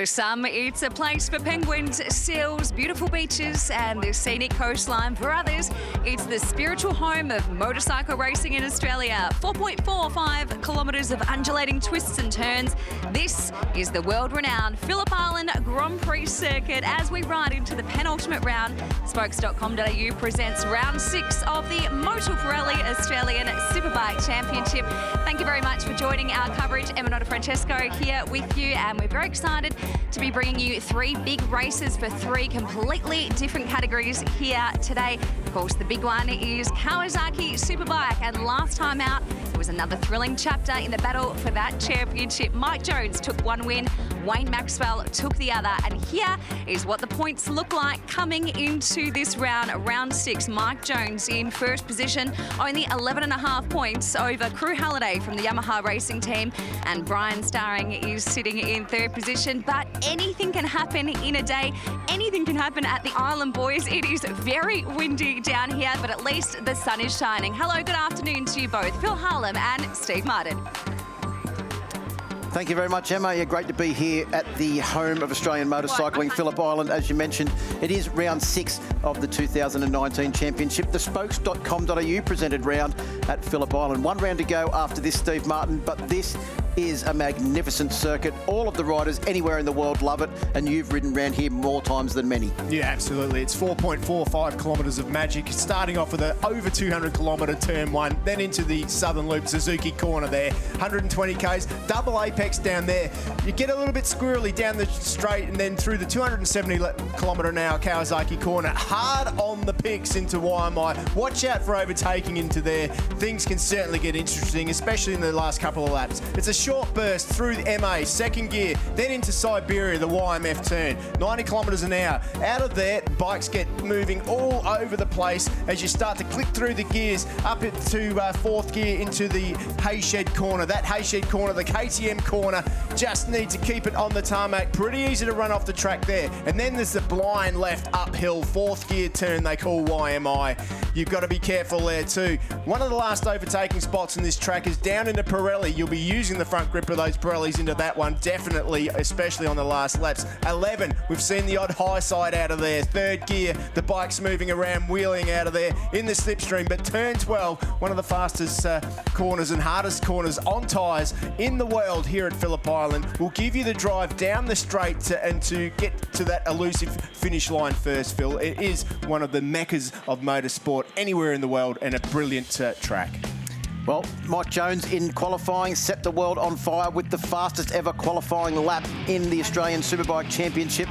For some, it's a place for penguins, seals, beautiful beaches and the scenic coastline. For others, it's the spiritual home of motorcycle racing in Australia. 4.45 kilometres of undulating twists and turns. This is the world-renowned Phillip Island Grand Prix circuit. As we ride into the penultimate round, spokes.com.au presents round 6 of the MotorsportsTV Australian Superbike Championship. Thank you very much for joining our coverage. Emma Francesco here with you, and we're very excited to be bringing you 3 big races for 3 completely different categories here today. Of course, the big one is Kawasaki Superbike, and last time out, it was another thrilling chapter in the battle for that championship. Mike Jones took one win, Wayne Maxwell took the other, and here is what the points look like coming into this round, round 6. Mike Jones in first position, only 11.5 points over Crew Halliday from the Yamaha racing team, and Brian Starring is sitting in third position. But anything can happen in a day. Anything can happen at the island, boys. It is very windy down here, but at least the sun is shining. Hello, good afternoon to you both, Phil Harlem and Steve Martin. Thank you very much, Emma. Yeah, great to be here at the home of Australian motorcycling, Phillip Island. As you mentioned, it is round 6 of the 2019 championship. The spokes.com.au presented round at Phillip Island. 1 round to go after this, Steve Martin, but this is a magnificent circuit. All of the riders anywhere in the world love it, and you've ridden around here more times than many. Yeah, absolutely. It's 4.45 kilometres of magic, starting off with an over 200 kilometre turn 1, then into the Southern Loop Suzuki corner there, 120 k's, double apex down there. You get a little bit squirrely down the straight and then through the 270 kilometre an hour Kawasaki corner, hard on the picks into YMI. Watch out for overtaking into there. Things can certainly get interesting, especially in the last couple of laps. It's a short burst through the MA, second gear, then into Siberia, the YMF turn, 90 kilometres an hour. Out of there, bikes get moving all over the place as you start to click through the gears, up into 4th gear into the Hayshed corner. That Hayshed corner, the KTM corner, just need to keep it on the tarmac. Pretty easy to run off the track there. And then there's the blind left uphill 4th gear turn they call YMI. You've got to be careful there too. One of the last overtaking spots in this track is down into Pirelli. You'll be using the front grip of those Pirellis into that one, definitely, especially on the last laps. 11, we've seen the odd high side out of there. 3rd gear, the bike's moving around, wheeling out of there in the slipstream. But turn 12, one of the fastest corners and hardest corners on tyres in the world here at Phillip Island, will give you the drive down the straight to get to that elusive finish line first, Phil. It is one of the meccas of motorsport anywhere in the world, and a brilliant track. Well, Mike Jones in qualifying set the world on fire with the fastest ever qualifying lap in the Australian Superbike Championship.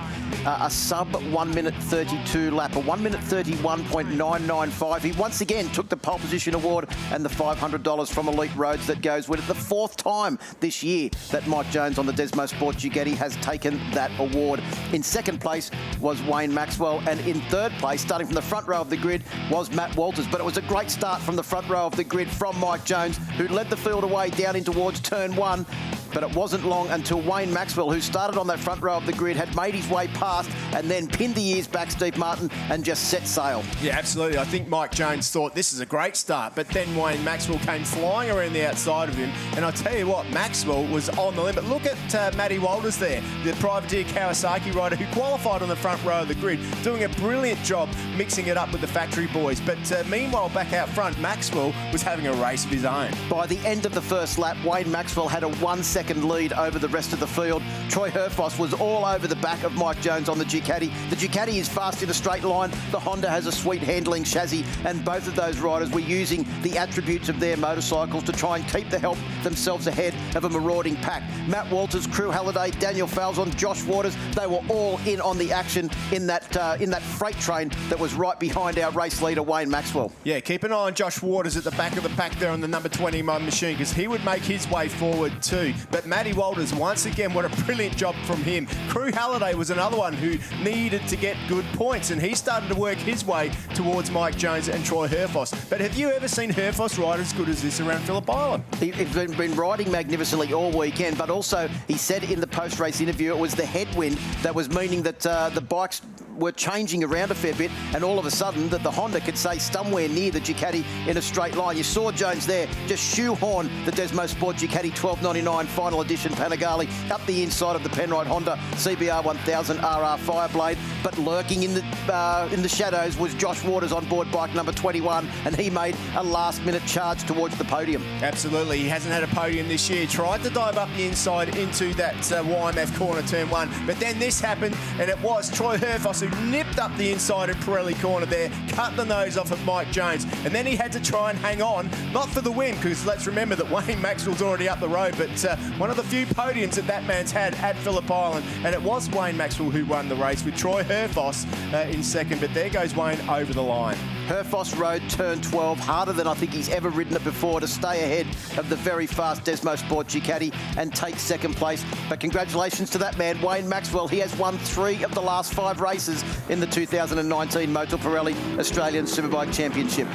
A sub 1 minute 32 lap, a 1 minute 31.995. He once again took the pole position award and the $500 from Elite Roads that goes with it. The 4th time this year that Mike Jones on the Desmo Sport Ducati has taken that award. In 2nd place was Wayne Maxwell, and in 3rd place, starting from the front row of the grid, was Matt Walters. But it was a great start from the front row of the grid from Mike Jones, who led the field away down in towards turn 1. But it wasn't long until Wayne Maxwell, who started on that front row of the grid, had made his way past and then pinned the ears back, Steve Martin, and just set sail. Yeah, absolutely. I think Mike Jones thought this is a great start, but then Wayne Maxwell came flying around the outside of him, and I'll tell you what, Maxwell was on the limit. Look at Matty Walters there, the privateer Kawasaki rider who qualified on the front row of the grid, doing a brilliant job mixing it up with the factory boys. But meanwhile, back out front, Maxwell was having a race of his own. By the end of the first lap, Wayne Maxwell had a 1-second lead over the rest of the field. Troy Herfoss was all over the back of Mike Jones on the Ducati. The Ducati is fast in a straight line. The Honda has a sweet handling chassis, and both of those riders were using the attributes of their motorcycles to try and keep themselves ahead of a marauding pack. Matt Walters, Crew Halliday, Daniel Falzon, Josh Waters, they were all in on the action in that freight train that was right behind our race leader, Wayne Maxwell. Yeah, keep an eye on Josh Waters at the back of the pack there on the number 20 machine, because he would make his way forward too. But Matty Walters, once again, what a brilliant job from him. Crew Halliday was another one who needed to get good points, and he started to work his way towards Mike Jones and Troy Herfoss. But have you ever seen Herfoss ride as good as this around Phillip Island? He's been riding magnificently all weekend, but also he said in the post-race interview it was the headwind that was meaning that the bikes were changing around a fair bit, and all of a sudden the Honda could say somewhere near the Ducati in a straight line. You saw Jones there just shoehorn the Desmo Sport Ducati 1299 final edition Panigale up the inside of the Penrite Honda CBR 1000 RR Fireblade, but lurking in the shadows was Josh Waters on board bike number 21, and he made a last-minute charge towards the podium. Absolutely, he hasn't had a podium this year. Tried to dive up the inside into that YMF corner, turn one, but then this happened, and it was Troy Herfoss who nipped up the inside at Pirelli corner there, cut the nose off of Mike Jones, and then he had to try and hang on, not for the win, because let's remember that Wayne Maxwell's already up the road, but one of the few podiums that man's had at Phillip Island, and it was Wayne Maxwell who won the race with Troy Herfoss in second, but there goes Wayne over the line. Herfoss rode turn 12 harder than I think he's ever ridden it before to stay ahead of the very fast Desmo Sport Ducati and take second place. But congratulations to that man, Wayne Maxwell. He has won 3 of the last 5 races in the 2019 Motor Pirelli Australian Superbike Championship.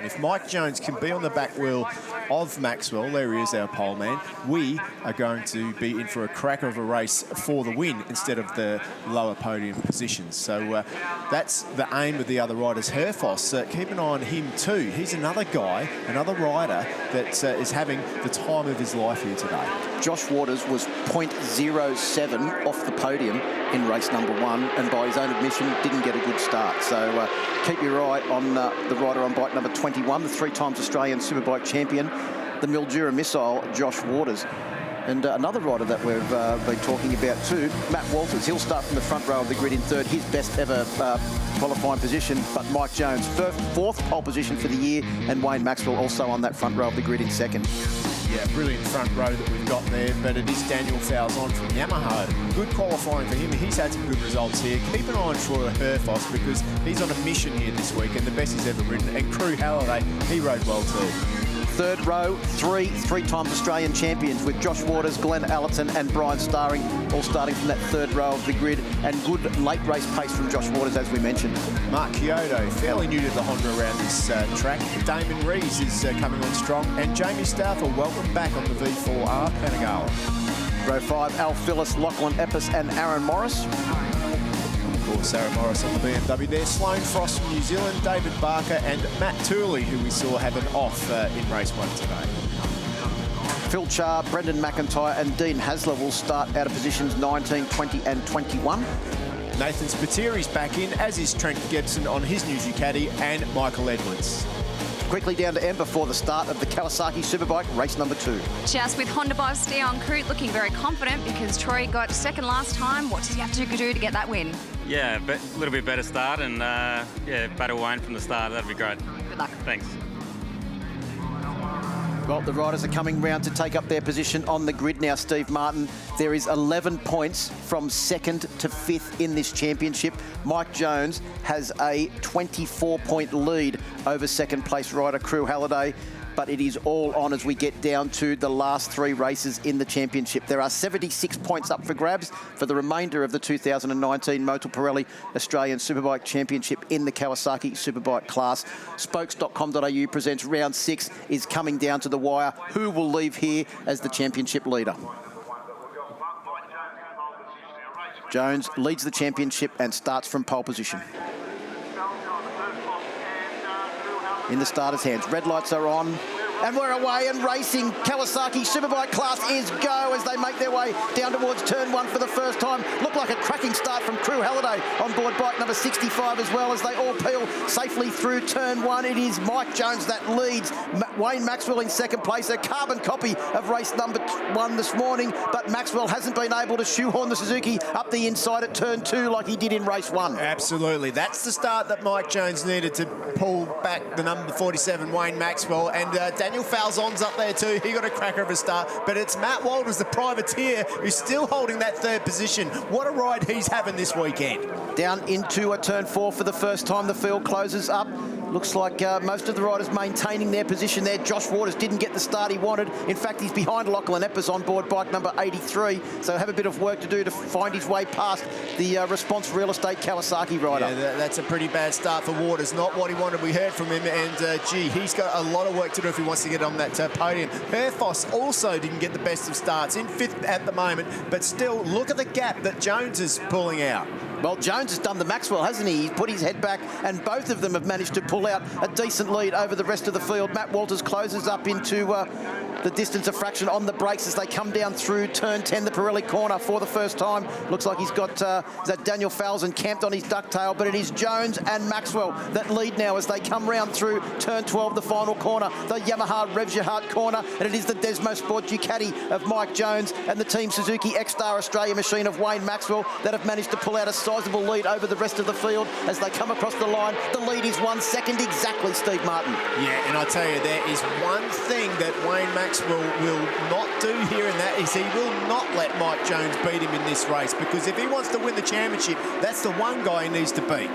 If Mike Jones can be on the back wheel of Maxwell, there he is, our pole man, we are going to be in for a cracker of a race for the win instead of the lower podium positions. So that's the aim of the other riders. Herfoss, keep an eye on him too. He's another guy, another rider that is having the time of his life here today. Josh Waters was 0.07 off the podium in race number 1, and by his own admission didn't get a good start. So keep your eye on the rider on bike number 21, the 3-time Australian Superbike champion, the Mildura missile, Josh Waters. And another rider that we've been talking about too, Matt Walters. He'll start from the front row of the grid in third, his best ever qualifying position. But Mike Jones, fourth pole position for the year, and Wayne Maxwell also on that front row of the grid in second. Yeah, brilliant front row that we've got there, but it is Daniel Falzon from Yamaha. Good qualifying for him. He's had some good results here. Keep an eye on Troy Herfoss because he's on a mission here this week and the best he's ever ridden. And Crew Halliday, he rode well too. Third row, 3-time Australian champions with Josh Waters, Glenn Allerton and Brian Starring all starting from that third row of the grid, and good late race pace from Josh Waters, as we mentioned. Mark Kyoto, fairly new to the Honda around this track. Damon Rees is coming on strong, and Jamie Stauffer, welcome back on the V4R Panigale. Row 5, Al Phillips, Lachlan Epps and Aaron Morris. Of course, Sarah Morris on the BMW there. Sloane Frost from New Zealand, David Barker and Matt Tooley, who we saw have an off in race 1 today. Phil Charr, Brendan McIntyre and Dean Hasler will start out of positions 19, 20 and 21. Nathan Spiteri's back in, as is Trent Gibson on his new Ducati, and Michael Edwards. Quickly down to M before the start of the Kawasaki Superbike race number 2. Just with Honda boss Dion Crute looking very confident because Troy got second last time. What does he have to do to get that win? Yeah, a little bit better start and yeah, battle Wayne from the start. That'd be great. Good luck. Thanks. Well, the riders are coming round to take up their position on the grid now, Steve Martin. There is 11 points from 2nd to 5th in this championship. Mike Jones has a 24-point lead over second place rider Crew Halliday, but it is all on as we get down to the last 3 races in the championship. There are 76 points up for grabs for the remainder of the 2019 Motor Pirelli Australian Superbike Championship in the Kawasaki Superbike class. Spokes.com.au presents round 6 is coming down to the wire. Who will leave here as the championship leader? Jones leads the championship and starts from pole position. In the starter's hands. Red lights are on. And we're away and racing. Kawasaki Superbike class is go as they make their way down towards turn 1 for the first time. Looked like a cracking start from Crew Halliday on board bike number 65 as well as they all peel safely through turn 1. It is Mike Jones that leads. Wayne Maxwell in second place, a carbon copy of race number 1 this morning, but Maxwell hasn't been able to shoehorn the Suzuki up the inside at turn 2 like he did in race 1. Absolutely. That's the start that Mike Jones needed to pull back the number 47, Wayne Maxwell, and Daniel Falzon's up there too. He got a cracker of a start, but it's Matt Walters, the privateer, who's still holding that 3rd position. What a ride he's having this weekend. Down into a turn 4 for the first time. The field closes up. Looks like most of the riders maintaining their position there. Josh Waters didn't get the start he wanted. In fact, he's behind Lachlan Eppers on board bike number 83. So have a bit of work to do to find his way past the Response Real Estate Kawasaki rider. Yeah, that's a pretty bad start for Waters. Not what he wanted. We heard from him, and gee, he's got a lot of work to do if he wants to get on that podium. Herfoss also didn't get the best of starts, in 5th at the moment, but still, look at the gap that Jones is pulling out. Well, Jones has done the Maxwell, hasn't he? He's put his head back, and both of them have managed to pull out a decent lead over the rest of the field. Matt Walters closes up into the distance a fraction on the brakes as they come down through turn 10, the Pirelli corner for the first time. Looks like he's got that Daniel Falzon camped on his ducktail, but it is Jones and Maxwell that lead now as they come round through turn 12, the final corner, the Yamaha Revs Your Heart corner, and it is the Desmo Sport Ducati of Mike Jones and the Team Suzuki X-Star Australia machine of Wayne Maxwell that have managed to pull out a sizable lead over the rest of the field as they come across the line. The lead is 1 second exactly, Steve Martin. Yeah, and I tell you, there is one thing that Wayne Maxwell will not do here, and that is he will not let Mike Jones beat him in this race, because if he wants to win the championship, that's the one guy he needs to beat.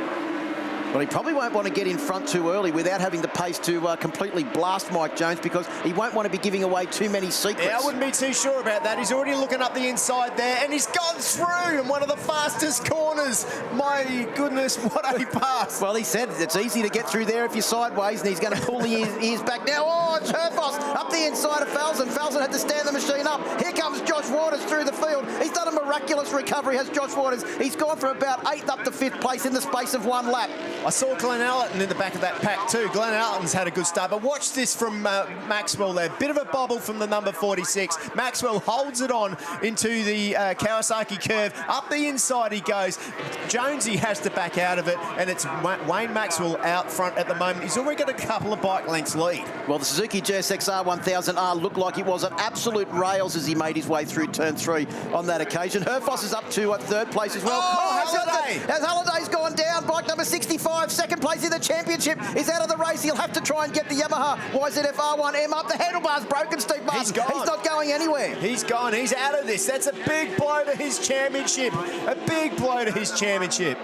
Well, he probably won't want to get in front too early without having the pace to completely blast Mike Jones, because he won't want to be giving away too many secrets. Yeah, I wouldn't be too sure about that. He's already looking up the inside there, and he's gone through in one of the fastest corners. My goodness, what a pass. Well, he said it's easy to get through there if you're sideways, and he's going to pull the ears back now. Oh, it's Herfoss up the inside of Falzon. Falzon had to stand the machine up. Here comes Josh Waters through the field. He's done a miraculous recovery, has Josh Waters. He's gone from about 8th up to 5th place in the space of 1 lap. I saw Glenn Allerton in the back of that pack too. Glenn Allerton's had a good start, but watch this from Maxwell there. Bit of a bobble from the number 46. Maxwell holds it on into the Kawasaki curve. Up the inside he goes. Jonesy has to back out of it, and it's Wayne Maxwell out front at the moment. He's already got a couple of bike lengths lead. Well, the Suzuki GSX-R 1000R looked like it was an absolute rails as he made his way through turn 3 on that occasion. Herfoss is up to 3rd place as well. As Halliday's gone down, bike number 65, 2nd place in the championship, is out of the race. He'll have to try and get the Yamaha YZF R1M up. The handlebar's broken, Steve Martin. He's gone. He's not going anywhere. He's gone. He's out of this. That's a big blow to his championship. A big blow to his championship.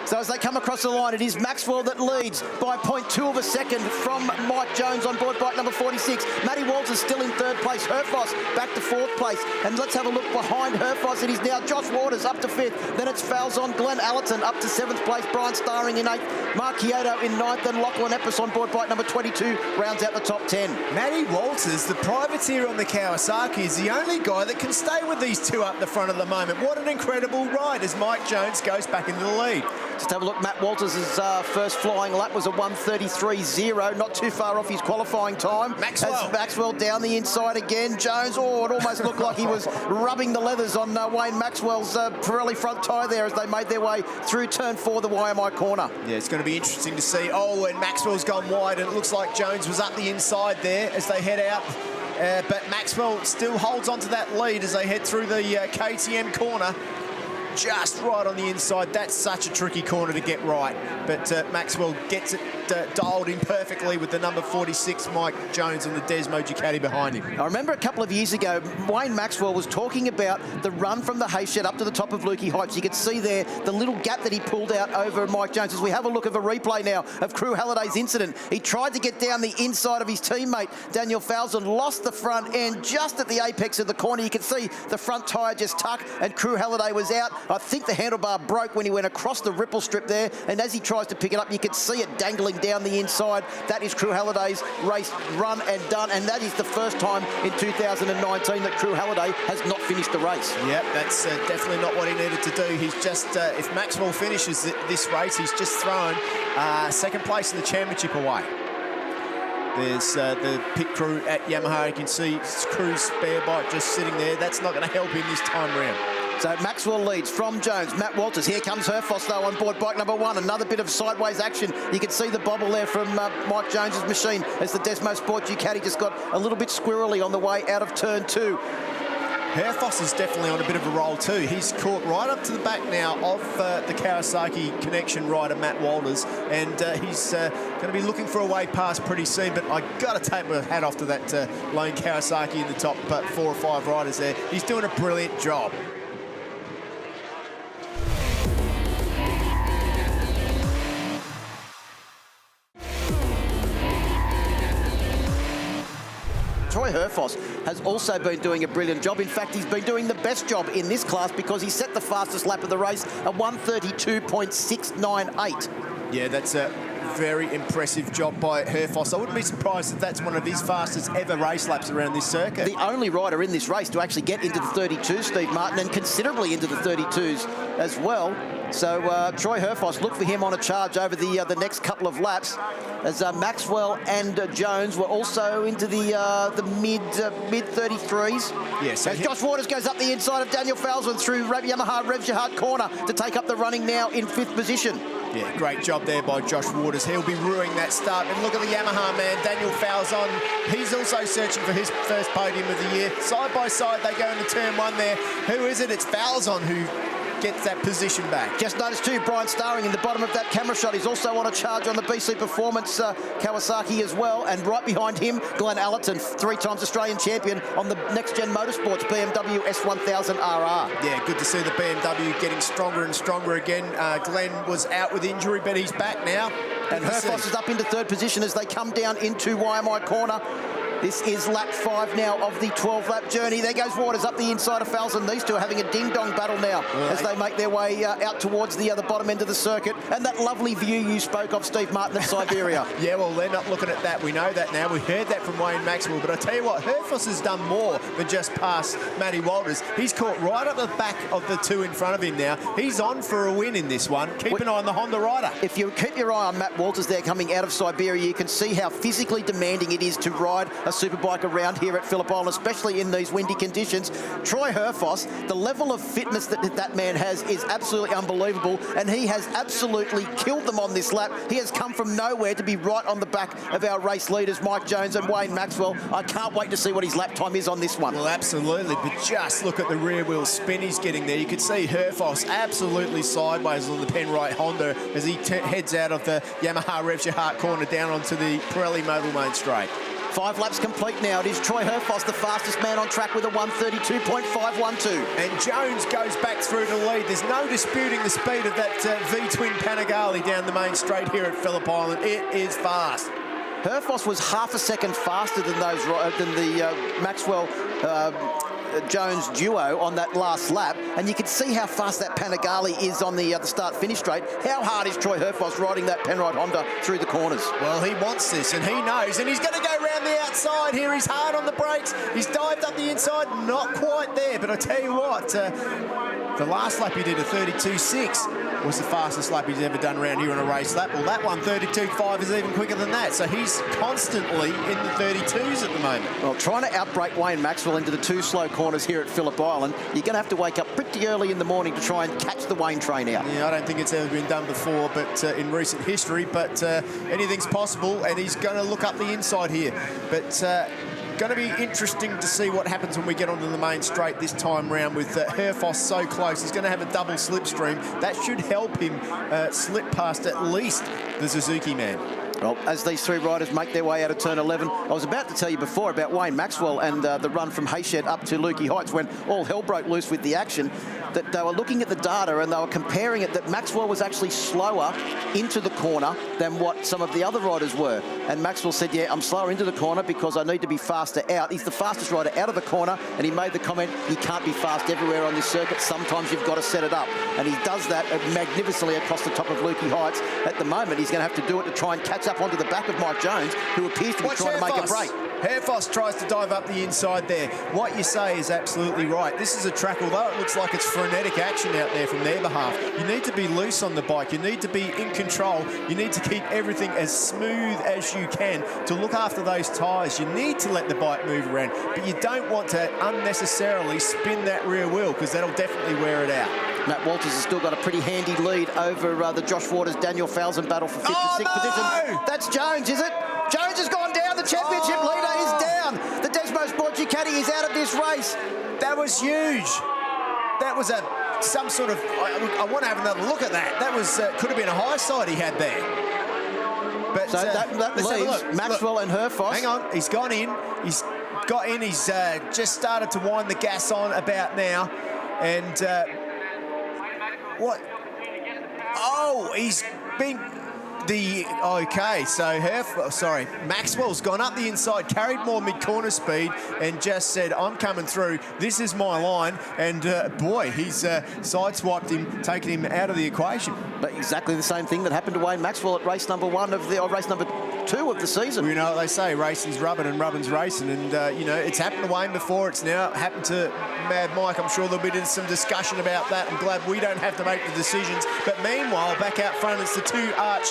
So as they come across the line, it is Maxwell that leads by 0.2 of a second from Mike Jones on board bike number 46. Matty Walters still in 3rd place. Herfoss back to 4th place. And let's have a look behind Herfoss. It is now Josh Waters up to 5th. Then it's Falzon, Glenn Allerton up to 7th place. Brian Starring in 8th. Mark Kyoto in 9th. And Lachlan Eppers on board bike number 22 rounds out the top 10. Matty Walters, the privateer on the Kawasaki, is the only guy that can stay with these two up the front at the moment. What an incredible ride as Mike Jones goes back into the lead. Just have a look. Matt Walters' first flying lap was a 1:33.0, not too far off his qualifying time. Maxwell down the inside again. Jones, oh, it almost looked like he was rubbing the leathers on Wayne Maxwell's Pirelli front tyre there as they made their way through turn 4, the YMI corner. Yeah, it's going to be interesting to see. Oh, and Maxwell's gone wide, and it looks like Jones was up the inside there as they head out. But Maxwell still holds onto that lead as they head through the KTM corner. Just right on the inside. That's such a tricky corner to get right. But Maxwell gets it dialed in perfectly with the number 46, Mike Jones, and the Desmo Ducati behind him. I remember a couple of years ago, Wayne Maxwell was talking about the run from the hay shed up to the top of Lukey Heights. You could see there the little gap that he pulled out over Mike Jones. As we have a look at a replay now of Crew Halliday's incident, he tried to get down the inside of his teammate, Daniel Falzon, lost the front end just at the apex of the corner. You could see the front tyre just tuck, and Crew Halliday was out. I think the handlebar broke when he went across the ripple strip there, and as he tries to pick it up, you could see it dangling down the inside. That is Crew Halliday's race run and done, and that is the first time in 2019 that Crew Halliday has not finished the race. Yep, that's definitely not what he needed to do. He's just, if Maxwell finishes this race, he's just thrown 2nd place in the championship away. There's the pit crew at Yamaha. You can see Crew's spare bike just sitting there. That's not going to help him this time round. So Maxwell leads from Jones. Matt Walters. Here comes Herfoss though on board bike number 1. Another bit of sideways action. You can see the bobble there from Mike Jones's machine as the Desmo Sport Ducati just got a little bit squirrely on the way out of turn 2. Herfoss is definitely on a bit of a roll too. He's caught right up to the back now of the Kawasaki connection rider, Matt Walters, and he's going to be looking for a way past pretty soon, but I got to take my hat off to that lone Kawasaki in the top 4 or 5 riders there. He's doing a brilliant job. Troy Herfoss has also been doing a brilliant job. In fact, he's been doing the best job in this class because he set the fastest lap of the race at 1:32.698. Yeah, that's a very impressive job by Herfoss. I wouldn't be surprised if that's one of his fastest ever race laps around this circuit. The only rider in this race to actually get into the 32, Steve Martin, and considerably into the 32s as well. So Troy Herfoss, look for him on a charge over the next couple of laps, as Maxwell and Jones were also into the mid 33s. Yes. As Josh Waters goes up the inside of Daniel Falzman through Yamaha Revjahart corner to take up the running now in 5th position. Yeah, great job there by Josh Waters. He'll be ruining that start. And look at the Yamaha man, Daniel Falzon. He's also searching for his first podium of the year. Side by side, they go into turn 1 there. Who is it? It's Falzon who gets that position back. Just noticed too, Brian Starring in the bottom of that camera shot. He's also on a charge on the BC Performance Kawasaki as well. And right behind him, Glenn Allerton, 3 times Australian champion on the next-gen motorsports BMW S1000RR. Yeah, good to see the BMW getting stronger and stronger again. Glenn was out with injury, but he's back now. And Herfoss is up into 3rd position as they come down into YMI corner. This is lap 5 now of the 12-lap journey. There goes Waters up the inside of Falzon. These two are having a ding-dong battle now as they make their way out towards the bottom end of the circuit. And that lovely view you spoke of, Steve Martin, of Siberia. Yeah, well, they're not looking at that. We know that now. We heard that from Wayne Maxwell. But I tell you what, Herfoss has done more than just pass Matty Walters. He's caught right at the back of the 2 in front of him now. He's on for a win in this one. Keep an eye on the Honda rider. If you keep your eye on Matt Walters there coming out of Siberia, you can see how physically demanding it is to ride a superbike around here at Phillip Island, especially in these windy conditions. Troy Herfoss, the level of fitness that man has is absolutely unbelievable, and he has absolutely killed them on this lap. He has come from nowhere to be right on the back of our race leaders, Mike Jones and Wayne Maxwell. I can't wait to see what his lap time is on this one. Well, absolutely, but just look at the rear wheel spin he's getting there. You can see Herfoss absolutely sideways on the Penrite Honda as he heads out of the Yamaha Revjahart corner down onto the Pirelli Mobile Main Straight. 5 laps complete now. It is Troy Herfoss, the fastest man on track with a 1:32.512. And Jones goes back through the lead. There's no disputing the speed of that V-twin Panigale down the main straight here at Phillip Island. It is fast. Herfoss was half a second faster than the Maxwell Jones duo on that last lap, and you can see how fast that Panigale is on the start-finish straight. How hard is Troy Herfoss riding that Penrite Honda through the corners? Well, he wants this, and he knows, and he's going to go around the outside here. He's hard on the brakes. He's dived up the inside, not quite there, but I tell you what, the last lap he did a 32.6 was the fastest lap he's ever done around here on a race lap. Well, that one, 32.5, is even quicker than that, so he's constantly in the 32s at the moment. Well, trying to outbrake Wayne Maxwell into the 2 slow corners here at Phillip Island, you're going to have to wake up pretty early in the morning to try and catch the Wayne train out. Yeah, I don't think it's ever been done before, but in recent history, but anything's possible, and he's going to look up the inside here. But going to be interesting to see what happens when we get onto the main straight this time round with Herfoss so close. He's going to have a double slipstream. That should help him slip past at least the Suzuki man. Well, as these 3 riders make their way out of turn 11, I was about to tell you before about Wayne Maxwell and the run from Hayshed up to Lukey Heights when all hell broke loose with the action, that they were looking at the data and they were comparing it that Maxwell was actually slower into the corner than what some of the other riders were. And Maxwell said, yeah, I'm slower into the corner because I need to be faster out. He's the fastest rider out of the corner, and he made the comment, you can't be fast everywhere on this circuit. Sometimes you've got to set it up. And he does that magnificently across the top of Lukey Heights. At the moment, he's going to have to do it to try and catch up onto the back of Mike Jones, who appears to be trying to make a break. Herfoss tries to dive up the inside there. What you say is absolutely right. This is a track, although it looks like it's frenetic action out there from their behalf, you need to be loose on the bike. You need to be in control. You need to keep everything as smooth as you can to look after those tyres. You need to let the bike move around, but you don't want to unnecessarily spin that rear wheel because that'll definitely wear it out. Matt Walters has still got a pretty handy lead over the Josh Waters, Daniel Falzon battle for 5th and 6th position. That's Jones, is it? Jones has gone down. The championship leader is down. The Desmo Sport Ducati is out of this race. That was huge. That was some sort of... I want to have another look at that. That was could have been a high side he had there. But so that leaves Maxwell and Herfoss. Hang on, he's gone in. He's got in. He's just started to wind the gas on about now. And what? Oh, he's been Maxwell's gone up the inside, carried more mid-corner speed, and just said, I'm coming through. This is my line. And, boy, he's sideswiped him, taken him out of the equation. But exactly the same thing that happened to Wayne Maxwell at race number 1 of the, or race number 2 of the season. Well, you know what they say, racing's rubbing and rubbing's racing. And, you know, it's happened to Wayne before. It's now happened to Mad Mike. I'm sure there'll be some discussion about that. I'm glad we don't have to make the decisions. But meanwhile, back out front, it's the two arch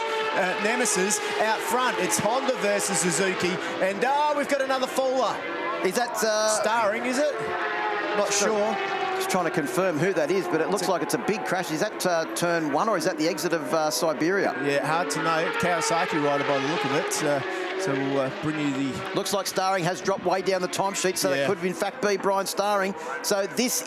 nemesis out front. It's Honda versus Suzuki. And, we've got another faller. Is that... Starring, is it? Not sure. Just trying to confirm who that is, but it looks like it's a big crash. Is that turn 1 or is that the exit of Siberia? Yeah, hard to know. Kawasaki rider by the look of it. So we'll bring you the... Looks like Starring has dropped way down the timesheet, so it could in fact be Brian Starring. So this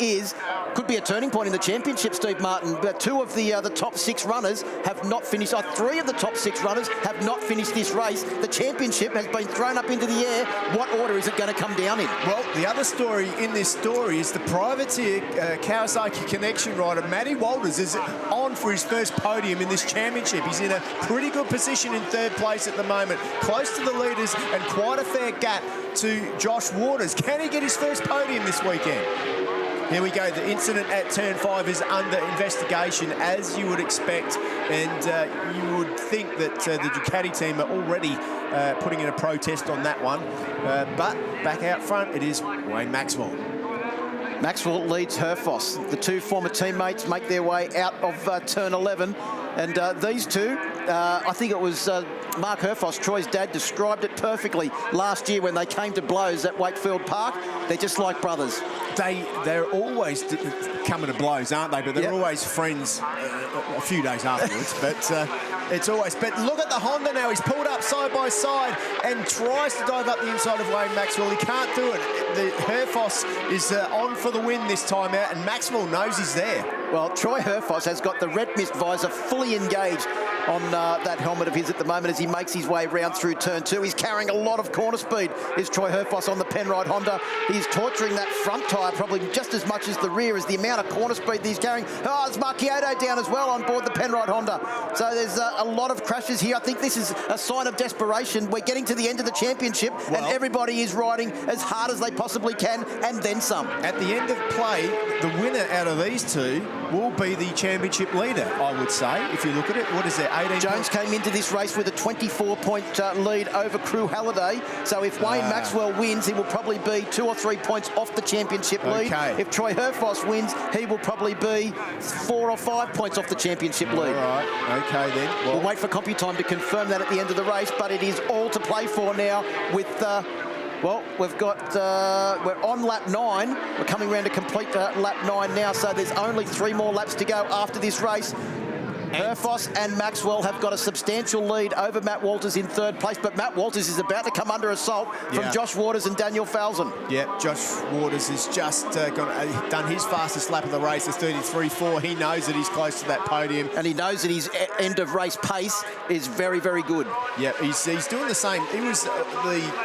could be a turning point in the championship, Steve Martin. But 2 of the top 6 runners have not finished. 3 of the top 6 runners have not finished this race. The championship has been thrown up into the air. What order is it going to come down in? Well, the other story in this story is the privateer Kawasaki connection rider, Matty Walters, is on for his first podium in this championship. He's in a pretty good position in 3rd place at the moment, close to the leaders and quite a fair gap to Josh Waters. Can he get his first podium this weekend? Here we go. The incident at turn 5 is under investigation, as you would expect, and you would think that the Ducati team are already putting in a protest on that one. But back out front, it is Wayne Maxwell. Maxwell leads Herfoss. The 2 former teammates make their way out of turn 11. And these two, I think it was Mark Herfoss, Troy's dad, described it perfectly last year when they came to blows at Wakefield Park. They're just like brothers. They're always coming to blows, aren't they? But they're always friends a few days afterwards. But it's always... But look at the Honda now. He's pulled up side by side and tries to dive up the inside of Wayne Maxwell. He can't do it. The Herfoss is on for the win this time out, and Maxwell knows he's there. Well, Troy Herfoss has got the red mist visor fully engaged on that helmet of his at the moment as he makes his way round through turn 2. He's carrying a lot of corner speed, is Troy Herfoss on the Penrite Honda. He's torturing that front tyre probably just as much as the rear, as the amount of corner speed that he's carrying. Oh, there's Marchiotto down as well on board the Penrite Honda. So there's a lot of crashes here. I think this is a sign of desperation. We're getting to the end of the championship, and everybody is riding as hard as they possibly can, and then some. At the end of play, The winner out of these two will be the championship leader, I would say, if you look at it. What is that, 18 Jones came into this race with a 24-point lead over Crew Halliday. So if Wayne Maxwell wins, he will probably be 2 or 3 points off the championship lead. If Troy Herfoss wins, he will probably be 4 or 5 points off the championship lead. All right, okay then. We'll wait for CompuTime to confirm that at the end of the race, but it is all to play for now with... well, we've got, we're on lap 9. We're coming around to complete lap 9 now, so there's only 3 more laps to go after this race. Herfoss and Maxwell have got a substantial lead over Matt Walters in 3rd place, but Matt Walters is about to come under assault from Josh Waters and Daniel Falzon. Yeah, Josh Waters has just done his fastest lap of the race, it's 33.4. He knows that he's close to that podium. And he knows that his end of race pace is very, very good. Yeah, he's doing the same. He was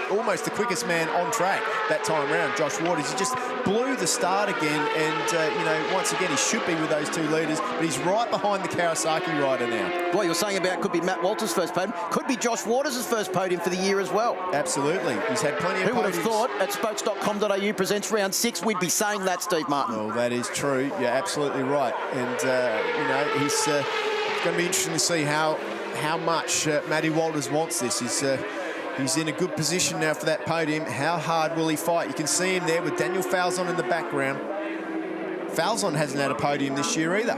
almost the quickest man on track that time around, Josh Waters. He just blew the start again, and you know, once again, he should be with those 2 leaders, but he's right behind the Kawasaki rider now. What you're saying about could be Matt Walters' first podium, could be Josh Waters' first podium for the year as well. Absolutely. He's had plenty of podiums. Who would have thought at spokes.com.au presents round 6 we'd be saying that, Steve Martin? Well, that is true. You're absolutely right. And, you know, it's going to be interesting to see how much Matty Walters wants this. He's in a good position now for that podium. How hard will he fight? You can see him there with Daniel Falzon in the background. Falzon hasn't had a podium this year either.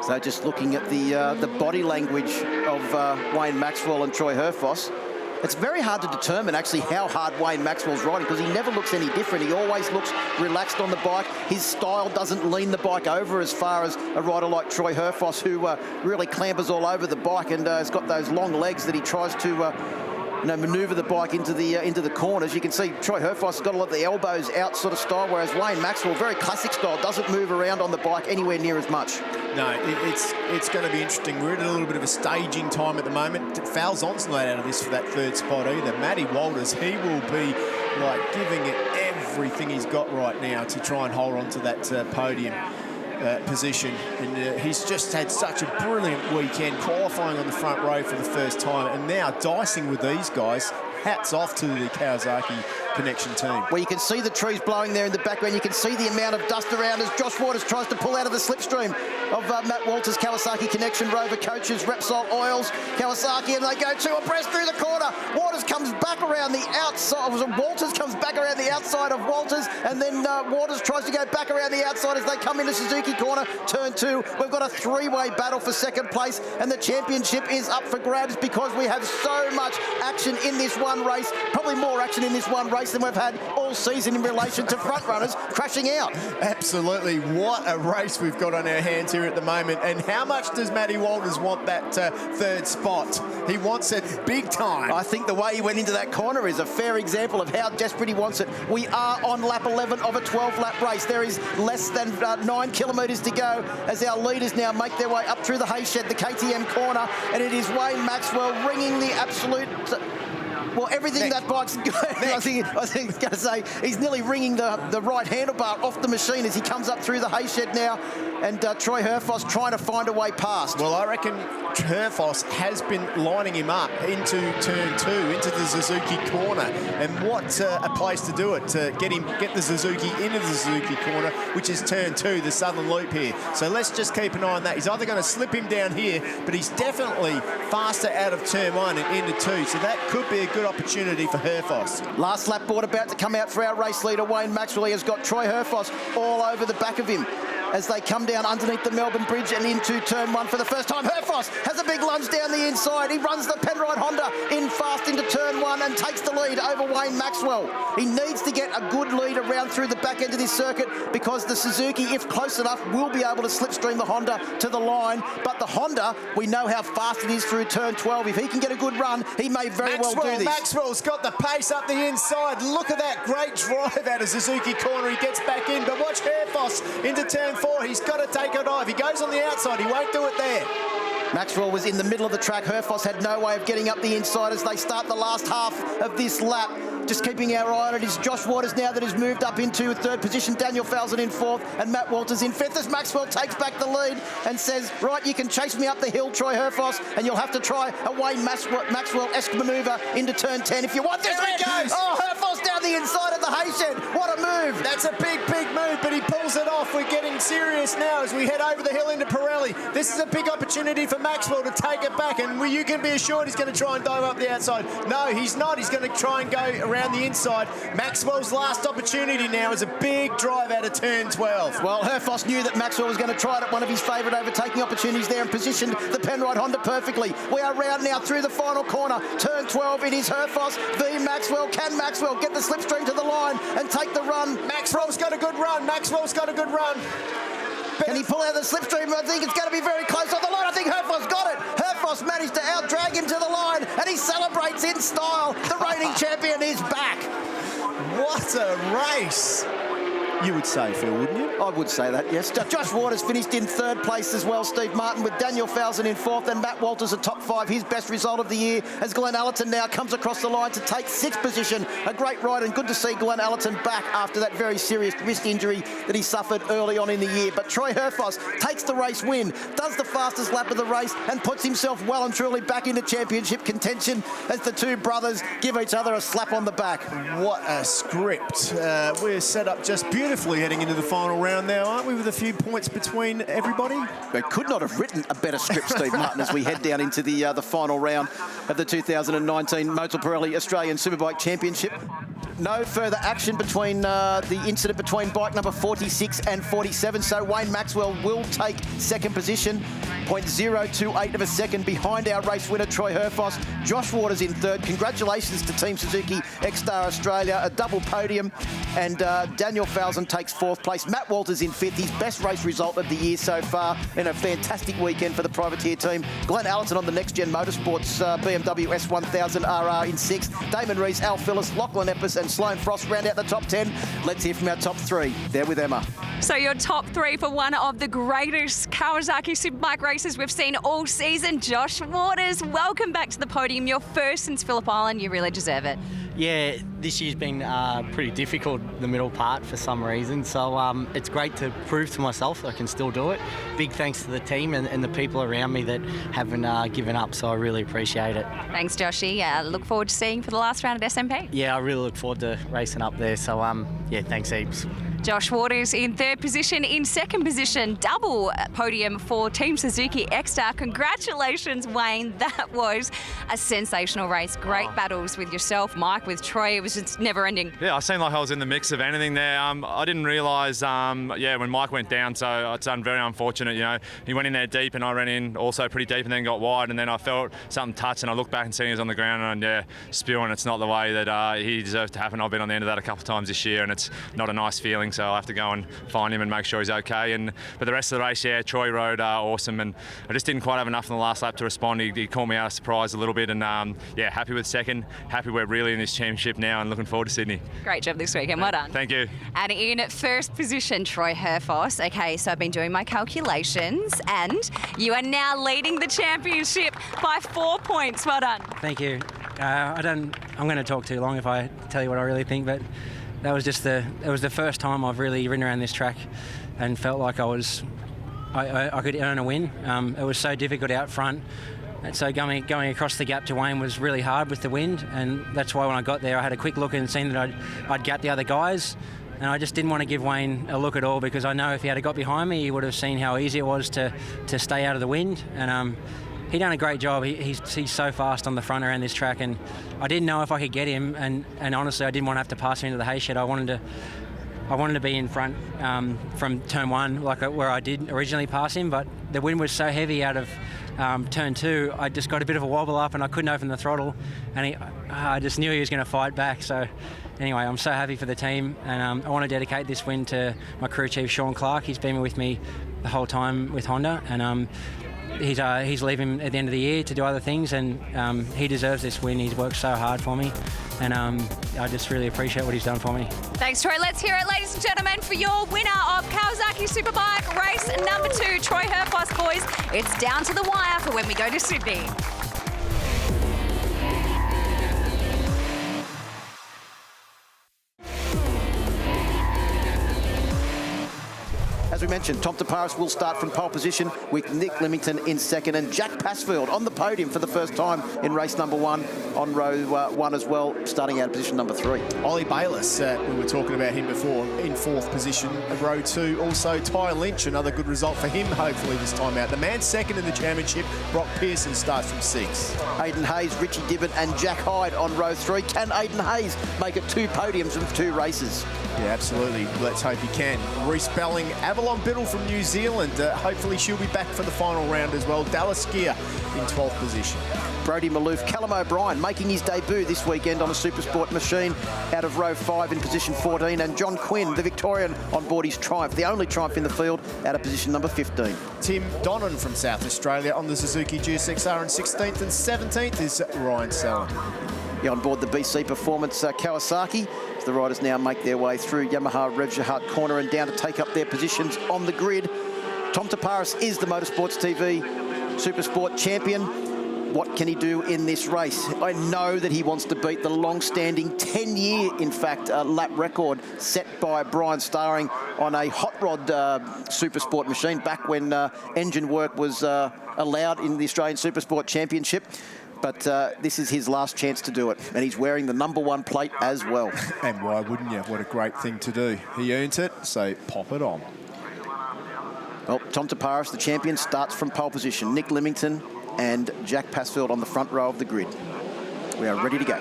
So just looking at the body language of Wayne Maxwell and Troy Herfoss, it's very hard to determine actually how hard Wayne Maxwell's riding, because he never looks any different. He always looks relaxed on the bike. His style doesn't lean the bike over as far as a rider like Troy Herfoss, who really clambers all over the bike and has got those long legs that he tries to manoeuvre the bike into the corners. You can see Troy Herfoss has got a lot of the elbows out sort of style, whereas Wayne Maxwell, very classic style, doesn't move around on the bike anywhere near as much. No, it's going to be interesting. We're at a little bit of a staging time at the moment. Falzon's not out of this for that 3rd spot either. Matty Walters, he will be like giving it everything he's got right now to try and hold on to that podium. position. And he's just had such a brilliant weekend, qualifying on the front row for the first time, and now dicing with these guys. Hats off to the Kawasaki Connection team. Well, you can see the trees blowing there in the background. You can see the amount of dust around as Josh Waters tries to pull out of the slipstream of Matt Walters' Kawasaki Connection Rover coaches, Repsol Oils, Kawasaki, and they go two abreast through the corner. Waters comes back around the outside. Walters comes back around the outside of Walters, and then Waters tries to go back around the outside as they come into Suzuki corner, turn two. We've got a three-way battle for second place, and the championship is up for grabs because we have so much action in this one race, probably more action in this one race than we've had all season in relation to front runners crashing out. Absolutely. What a race we've got on our hands here at the moment. And how much does Matty Walters want that third spot? He wants it big time. I think the way he went into that corner is a fair example of how desperate he wants it. We are on lap 11 of a 12-lap race. There is less than 9 kilometres to go as our leaders now make their way up through the hay shed, the KTM corner, and it is Wayne Maxwell ringing the absolute... Well, everything that bike's going, I think I was going to say, he's nearly ringing the right handlebar off the machine as he comes up through the hay shed now, and Troy Herfoss trying to find a way past. Well, I reckon Herfoss has been lining him up into turn two, into the Suzuki corner, and what a place to do it, to get the Suzuki into the Suzuki corner, which is turn two, the southern loop here. So let's just keep an eye on that. He's either going to slip him down here, but he's definitely faster out of turn one and into two, so that could be a good opportunity for Herfoss. Last lap board about to come out for our race leader, Wayne Maxwell. He has got Troy Herfoss all over the back of him as they come down underneath the Melbourne Bridge and into turn one for the first time. Herfoss has a big lunge down the inside. He runs the Penrite Honda in fast into turn one and takes the lead over Wayne Maxwell. He needs to get a good lead around through the back end of this circuit because the Suzuki, if close enough, will be able to slipstream the Honda to the line. But the Honda, we know how fast it is through turn 12. If he can get a good run, he may very well do this. Maxwell's got the pace up the inside. Look at that great drive out of Suzuki corner. He gets back in, but watch Herfoss into turn four. He's got to take a dive. He goes on the outside. He won't do it there. Maxwell was in the middle of the track. Herfoss had no way of getting up the inside as they start the last half of this lap. Just keeping our eye on it is Josh Waters now that has moved up into third position. Daniel Falzon in fourth and Matt Walters in fifth as Maxwell takes back the lead and says, right, you can chase me up the hill, Troy Herfoss, and you'll have to try a Wayne Maxwell-esque manoeuvre into turn 10 if you want. There he goes! Oh, Herfoss down the inside of the hay shed. What a move. That's a big, big move, but he pulls it off. We're getting serious now as we head over the hill into Pirelli. This is a big opportunity for Maxwell to take it back, and you can be assured he's going to try and dive up the outside. No, he's not. He's going to try and go around the inside. Maxwell's last opportunity now is a big drive out of turn 12. Well, Herfoss knew that Maxwell was going to try it at one of his favourite overtaking opportunities there and positioned the Penrite Honda perfectly. We are round now through the final corner. Turn 12, it is Herfoss v Maxwell. Can Maxwell get the slipstream to the line and take the run? Maxwell's got a good run. Maxwell's got a good run. Can he pull out the slipstream? I think it's going to be very close on the line. I think Herfoss got it. Herfoss managed to out-drag him to the line, and he celebrates in style. The reigning champion is back. What a race. You would say, Phil, wouldn't you? I would say that, yes. Josh Waters finished in third place as well, Steve Martin, with Daniel Falzon in fourth and Matt Walters a top five, his best result of the year, as Glenn Allerton now comes across the line to take sixth position. A great ride, and good to see Glenn Allerton back after that very serious wrist injury that he suffered early on in the year. But Troy Herfoss takes the race win, does the fastest lap of the race, and puts himself well and truly back into championship contention as the two brothers give each other a slap on the back. What a script. We're set up just beautifully heading into the final round now, aren't we, with a few points between everybody? They could not have written a better script, Steve Martin, as we head down into the final round of the 2019 Motor Pirelli Australian Superbike Championship. No further action between the incident between bike number 46 and 47, so Wayne Maxwell will take second position, 0.028 of a second behind our race winner Troy Herfoss. Josh Waters in third. Congratulations to Team Suzuki X-Star Australia, a double podium, and Daniel Falzon takes fourth place. Matt Walters in fifth, his best race result of the year so far, and a fantastic weekend for the privateer team. Glenn Allerton on the Next Gen Motorsports BMW S1000 RR in sixth. Damon Rees, Al Phillips, Lachlan Epps and Sloane Frost round out the top 10. Let's hear from our top three. There with Emma. So your top three for one of the greatest Kawasaki Superbike races we've seen all season. Josh Waters, welcome back to the podium. You're first since Phillip Island. You really deserve it. Yeah, this year's been pretty difficult, the middle part, for some reason. So it's great to prove to myself that I can still do it. Big thanks to the team and the people around me that haven't given up, so I really appreciate it. Thanks, Joshy. Look forward to seeing you for the last round at SMP. Yeah, I really look forward to racing up there, so yeah, thanks heaps. Josh Waters in third position. In second position, double podium for Team Suzuki X-Star. Congratulations, Wayne. That was a sensational race. Great battles with yourself, Mike, with Troy. It was just never ending. Yeah, I seemed like I was in the mix of anything there. I didn't realise, when Mike went down, so it's very unfortunate, you know. He went in there deep and I ran in also pretty deep and then got wide, and then I felt something touch and I looked back and seen he was on the ground and spewing. It's not the way that he deserves to happen. I've been on the end of that a couple of times this year and it's not a nice feeling, so I'll have to go and find him and make sure he's okay. But the rest of the race, Troy rode awesome, and I just didn't quite have enough in the last lap to respond. He caught me out of surprise a little bit, and happy with second. Happy we're really in this championship now and looking forward to Sydney. Great job this weekend, well done. Thank you. And in first position, Troy Herfoss. Okay, so I've been doing my calculations and you are now leading the championship by 4 points. Well done. Thank you. I'm going to talk too long if I tell you what I really think, but that was just it was the first time I've really ridden around this track and felt like I could earn a win. It was so difficult out front. And so going across the gap to Wayne was really hard with the wind, and that's why when I got there I had a quick look and seen that I'd gapped the other guys, and I just didn't want to give Wayne a look at all, because I know if he had got behind me he would have seen how easy it was to stay out of the wind, and he done a great job. He's so fast on the front around this track, and I didn't know if I could get him, and honestly I didn't want to have to pass him into the hay shed. I wanted to be in front from turn one, like where I did originally pass him, but the wind was so heavy out of turn two, I just got a bit of a wobble up and I couldn't open the throttle, and I just knew he was going to fight back. So anyway, I'm so happy for the team, and I want to dedicate this win to my crew chief, Sean Clark. He's been with me the whole time with Honda, and he's leaving at the end of the year to do other things, and he deserves this win. He's worked so hard for me, and I just really appreciate what he's done for me. Thanks, Troy. Let's hear it, ladies and gentlemen, for your winner of Kawasaki Superbike race number 2, Troy Herfoss, boys. It's down to the wire for when we go to Sydney. As we mentioned, Tom Taparis will start from pole position with Nick Leamington in second, and Jack Passfield on the podium for the first time in race number 1 on row 1 as well, starting out position number 3. Ollie Bayliss, we were talking about him before, in 4th position of row 2. Also, Ty Lynch, another good result for him, hopefully this time out. The man second in the championship, Brock Pearson, starts from 6. Aidan Hayes, Richie Dibbett and Jack Hyde on row 3. Can Aidan Hayes make it 2 podiums with 2 races? Yeah, absolutely. Let's hope he can. Reece Belling, Avalon Biddle from New Zealand. Hopefully she'll be back for the final round as well. Dallas Gear in 12th position. Brodie Maloof, Callum O'Brien making his debut this weekend on a Supersport machine out of row 5 in position 14, and John Quinn, the Victorian, on board his Triumph, the only Triumph in the field, out of position number 15. Tim Donnan from South Australia on the Suzuki GSX-R in 16th, and 17th is Ryan Sallin. Yeah, on board the BC Performance Kawasaki, as the riders now make their way through Yamaha Revshahat corner and down to take up their positions on the grid. Tom Taparis is the MotorsportsTV Supersport champion. What can he do in this race? I know that he wants to beat the long-standing 10-year, in fact, lap record set by Brian Starring on a hot rod Supersport machine back when engine work was allowed in the Australian Supersport Championship. But this is his last chance to do it, and he's wearing the number 1 plate as well. And why wouldn't you? What a great thing to do. He earned it, so pop it on. Well, Tom Taparis, the champion, starts from pole position. Nick Leamington and Jack Passfield on the front row of the grid. We are ready to go.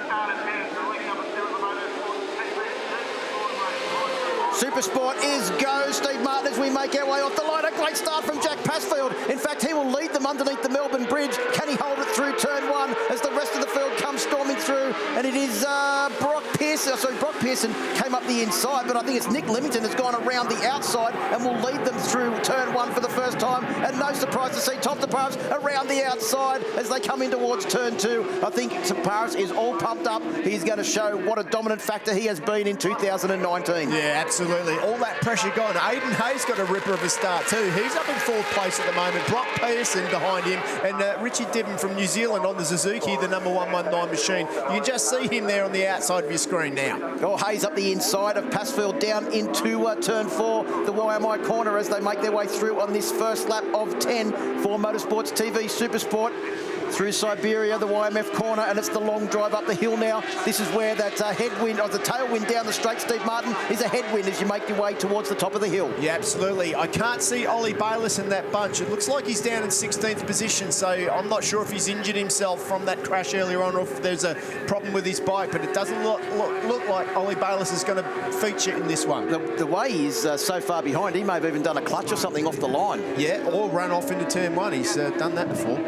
Supersport is go. Steve Martin as we make our way off the line. A great start from Jack Passfield. In fact, he will lead them underneath the Melbourne Bridge. Can he hold it through turn 1 as the rest of the field comes storming through? And it is Brock Pearson. Brock Pearson came up the inside, but I think it's Nick Limington has gone around the outside and will lead them through turn 1 for the first time. And no surprise to see Tom Taparis around the outside as they come in towards turn 2. I think Taparis is all pumped up. He's going to show what a dominant factor he has been in 2019. Yeah, absolutely. All that pressure gone. Aiden Hayes got a ripper of a start too. He's up in 4th place at the moment. Brock Pearson behind him, and Richie Dibben from New Zealand on the Suzuki, the number 119 machine. You can just see him there on the outside of your screen now. Oh, Hayes up the inside of Passfield down into turn 4, the YMI corner as they make their way through on this first lap of 10 for Motorsports TV Supersport. Through Siberia, the YMF corner, and it's the long drive up the hill now. This is where that headwind, or the tailwind down the straight, Steve Martin, is a headwind as you make your way towards the top of the hill. Yeah, absolutely. I can't see Ollie Bayliss in that bunch. It looks like he's down in 16th position, so I'm not sure if he's injured himself from that crash earlier on or if there's a problem with his bike, but it doesn't look like Ollie Bayliss is going to feature in this one. The way he's so far behind, he may have even done a clutch or something off the line. Yeah, or run off into turn 1. He's done that before.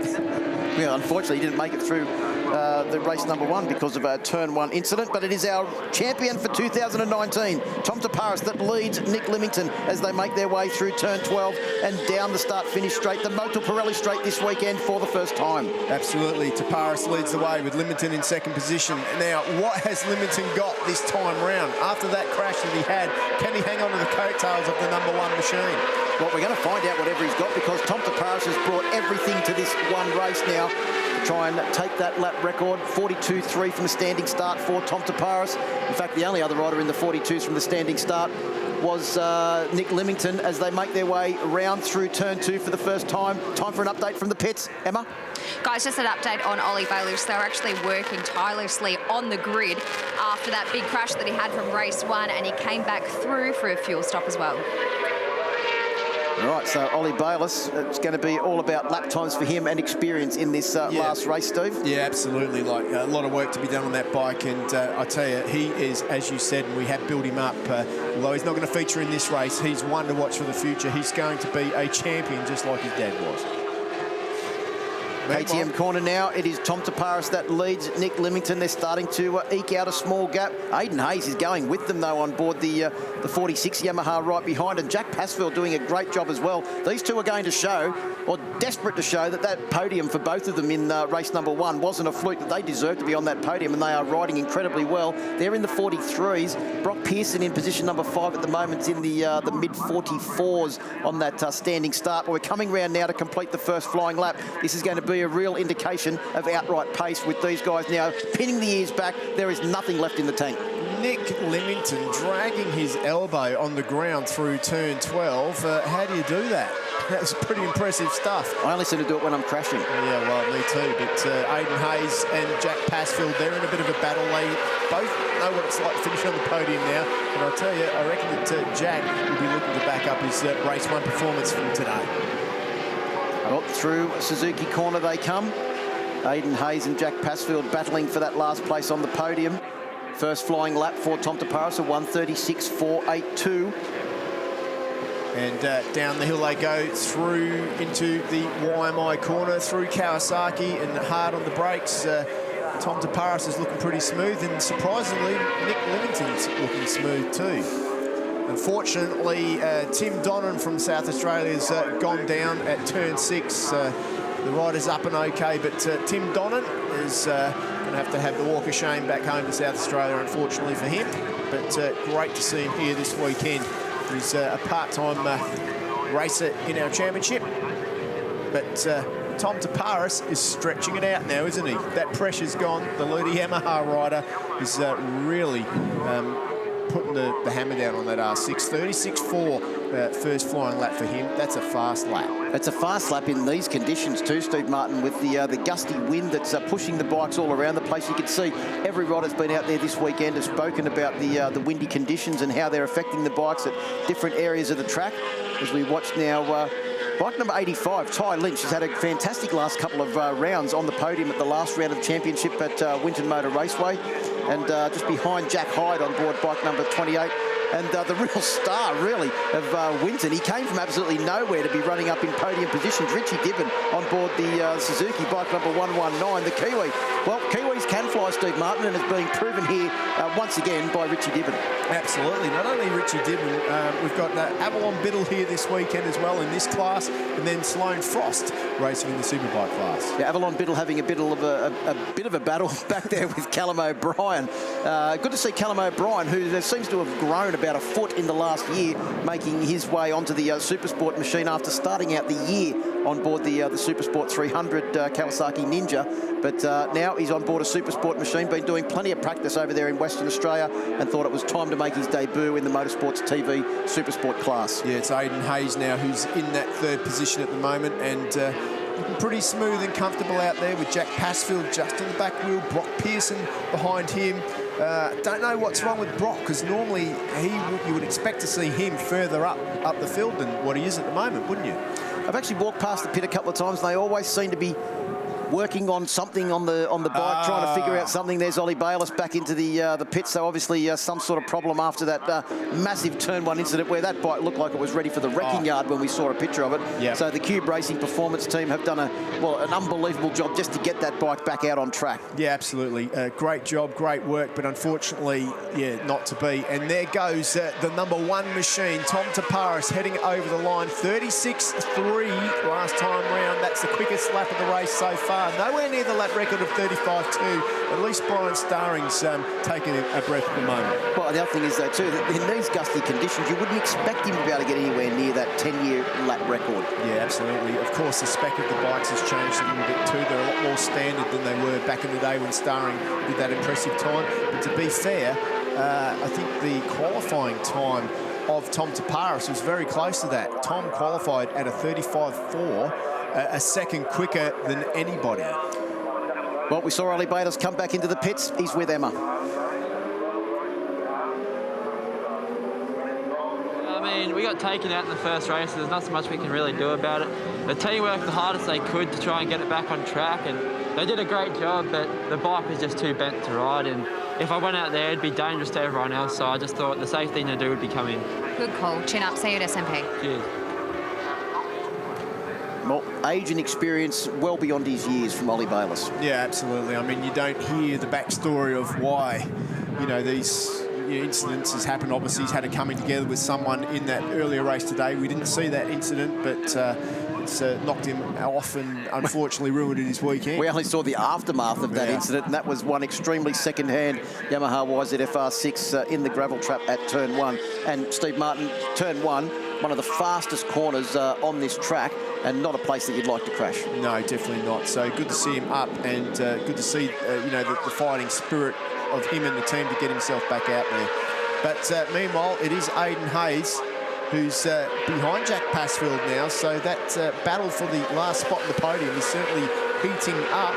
Yeah, unfortunately, he didn't make it through the race number 1 because of a turn 1 incident, but it is our champion for 2019, Tom Taparis, that leads Nick Limington as they make their way through turn 12 and down the start-finish straight, the Motul Pirelli straight this weekend for the first time. Absolutely. Taparis leads the way with Limington in 2nd position. Now, what has Limington got this time round? After that crash that he had, can he hang on to the coattails of the number 1 machine? Well, we're going to find out whatever he's got because Tom Taparis has brought everything to this one race now to try and take that lap record. 42.3 from the standing start for Tom Taparis. In fact, the only other rider in the 42s from the standing start was Nick Limington as they make their way round through turn 2 for the first time. Time for an update from the pits. Emma? Guys, just an update on Ollie Bayliss. They were actually working tirelessly on the grid after that big crash that he had from race 1, and he came back through for a fuel stop as well. All right, so Ollie Bayliss, it's going to be all about lap times for him and experience in this last race, Steve. Yeah, absolutely. Like a lot of work to be done on that bike, and I tell you, he is, as you said, and we have built him up. Although he's not going to feature in this race, he's one to watch for the future. He's going to be a champion, just like his dad was. KTM corner now, it is Tom Taparis that leads Nick Limington. They're starting to eke out a small gap. Aiden Hayes is going with them, though, on board the 46 Yamaha right behind, and Jack Passfield doing a great job as well. These two are going to show, or desperate to show, that podium for both of them in race number 1 wasn't a fluke, that they deserve to be on that podium, and they are riding incredibly well. They're in the 43s. Brock Pearson in position number 5 at the moment, in the mid-44s on that standing start. But we're coming round now to complete the first flying lap. This is going to be a real indication of outright pace with these guys now pinning the ears back. There is nothing left in the tank. Nick Limington dragging his elbow on the ground through turn 12. How do you do that? That's pretty impressive stuff. I only seem to do it when I'm crashing. Yeah, well, me too. But Aiden Hayes and Jack Passfield, they're in a bit of a battle. They both know what it's like to finish on the podium now. And I'll tell you, I reckon that Jack will be looking to back up his race 1 performance from today. Well, through Suzuki corner they come. Aiden Hayes and Jack Passfield battling for that last place on the podium. First flying lap for Tom Taparis, a 1:36.482. And down the hill they go through into the YMI corner, through Kawasaki, and hard on the brakes. Tom Taparis is looking pretty smooth, and surprisingly, Nick Limington's looking smooth too. Unfortunately, Tim Donnan from South Australia has gone down at turn 6. The rider's up and okay, but Tim Donnan is going to have the walk of shame back home to South Australia, unfortunately for him. But great to see him here this weekend. He's a part-time racer in our championship. But Tom Taparis is stretching it out now, isn't he? That pressure's gone. The leader Yamaha rider is really putting the hammer down on that R6. 36.4 first flying lap for him. That's a fast lap. It's a fast lap in these conditions too, Steve Martin, with the gusty wind that's pushing the bikes all around the place. You can see every rider's been out there this weekend has spoken about the windy conditions and how they're affecting the bikes at different areas of the track. As we watch now, bike number 85, Ty Lynch, has had a fantastic last couple of rounds on the podium at the last round of championship at Winton Motor Raceway. And just behind Jack Hyde on board bike number 28, And the real star, really, of Winton. He came from absolutely nowhere to be running up in podium positions. Richie Gibbon on board the Suzuki bike number 119, the Kiwi. Well, Kiwis can fly, Steve Martin, and it's being proven here once again by Richie Gibbon. Absolutely. Not only Richie Gibbon, we've got Avalon Biddle here this weekend as well in this class, and then Sloane Frost racing in the Superbike class. Yeah, Avalon Biddle having a bit of a battle back there with Callum O'Brien. Good to see Callum O'Brien, who seems to have grown about a foot in the last year, making his way onto the Supersport machine after starting out the year on board the Supersport 300 Kawasaki Ninja. But now he's on board a Supersport machine, been doing plenty of practice over there in Western Australia, and thought it was time to make his debut in the MotorsportsTV Supersport class. Yeah, it's Aidan Hayes now who's in that third position at the moment, and looking pretty smooth and comfortable out there with Jack Passfield just on the back wheel, Brock Pearson behind him. Don't know what's wrong with Brock, because normally you would expect to see him further up the field than what he is at the moment, wouldn't you? I've actually walked past the pit a couple of times, and they always seem to be working on something on the bike, trying to figure out something. There's Ollie Bayliss back into the pit, so obviously some sort of problem after that massive turn one incident where that bike looked like it was ready for the wrecking yard when we saw a picture of it. Yep. So the Cube Racing Performance team have done an unbelievable job just to get that bike back out on track. Yeah, absolutely. Great job, great work, but unfortunately, yeah, not to be. And there goes the number one machine, Tom Taparis, heading over the line. 36.3 last time round. That's the quickest lap of the race so far. Nowhere near the lap record of 35.2. At least Brian Starring's taking a breath at the moment. Well, the other thing is, though, too, that in these gusty conditions, you wouldn't expect him to be able to get anywhere near that 10-year lap record. Yeah, absolutely. Of course, the spec of the bikes has changed a little bit, too. They're a lot more standard than they were back in the day when Starring did that impressive time. But to be fair, I think the qualifying time of Tom Taparis was very close to that. Tom qualified at a 35.4. A second quicker than anybody. Well, we saw Ollie Bayliss come back into the pits. He's with Emma. I mean, we got taken out in the first race, so there's not so much we can really do about it. The team worked the hardest they could to try and get it back on track, and they did a great job, but the bike was just too bent to ride, and if I went out there, it'd be dangerous to everyone else, so I just thought the safe thing to do would be come in. Good call. Chin up. See you at SMP. Cheers. Well, age and experience well beyond his years from Ollie Bayliss. Yeah, absolutely. I mean, you don't hear the backstory of why, these incidences happen. Obviously, he's had a coming together with someone in that earlier race today. We didn't see that incident, but it's knocked him off and unfortunately ruined his weekend. We only saw the aftermath of that incident, and that was one extremely second-hand Yamaha YZ FR6 in the gravel trap at Turn 1. And Steve Martin, Turn 1, one of the fastest corners on this track, and not a place that you'd like to crash. No, definitely not. So good to see him up, and good to see the fighting spirit of him and the team to get himself back out there. But meanwhile, it is Aidan Hayes who's behind Jack Passfield now. So that battle for the last spot in the podium is certainly heating up.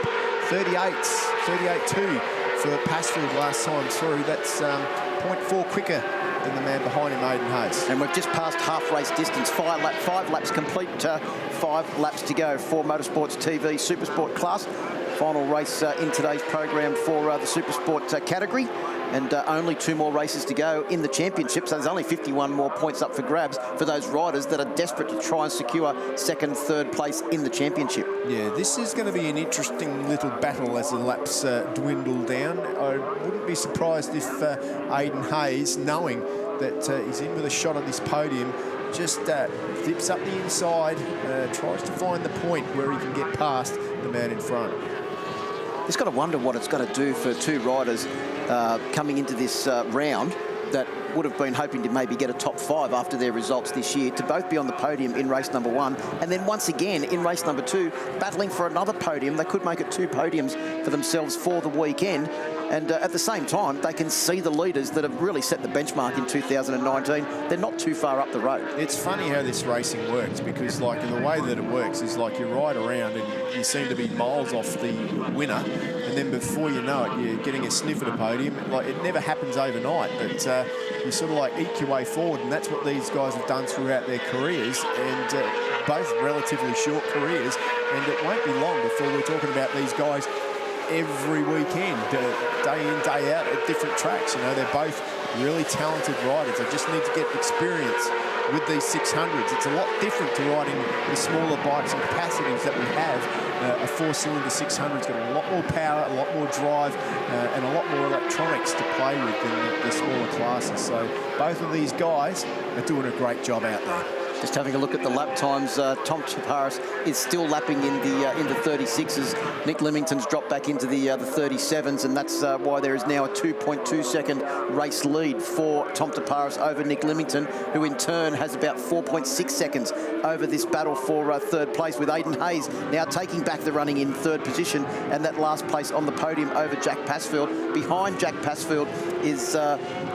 38.2 for Passfield last time through. That's 0.4 quicker than the man behind him, Aidan Hayes. And we've just passed half race distance, 5 laps complete, 5 laps to go for MotorsportsTV Supersport class. Final race in today's program for the Supersport category, and only 2 more races to go in the championship, so there's only 51 more points up for grabs for those riders that are desperate to try and secure 2nd, 3rd place in the championship. Yeah, this is going to be an interesting little battle as the laps dwindle down. I wouldn't be surprised if Aidan Hayes, knowing that he's in with a shot at this podium, just dips up the inside, tries to find the point where he can get past the man in front. Just got to wonder what it's going to do for 2 riders coming into this round that would have been hoping to maybe get a top 5 after their results this year, to both be on the podium in race number 1, and then once again in race number 2, battling for another podium. They could make it 2 podiums for themselves for the weekend. And at the same time, they can see the leaders that have really set the benchmark in 2019. They're not too far up the road. It's funny how this racing works, because the way that it works is you ride around and you seem to be miles off the winner, and then before you know it, you're getting a sniff at a podium. It never happens overnight, but you sort of eke your way forward, and that's what these guys have done throughout their careers, and both relatively short careers. And it won't be long before we're talking about these guys every weekend, day in, day out at different tracks. You know, they're both really talented riders. They just need to get experience with these 600s. It's a lot different to riding the smaller bikes and capacities that we have. A 4-cylinder 600's got a lot more power, a lot more drive, and a lot more electronics to play with than the smaller classes. So both of these guys are doing a great job out there. Just having a look at the lap times, Tom Taparis is still lapping in the 36s. Nick Leamington's dropped back into the 37s, and that's why there is now a 2.2 second race lead for Tom Taparis over Nick Leamington, who in turn has about 4.6 seconds over this battle for third place, with Aidan Hayes now taking back the running in third position, and that last place on the podium over Jack Passfield. Behind Jack Passfield is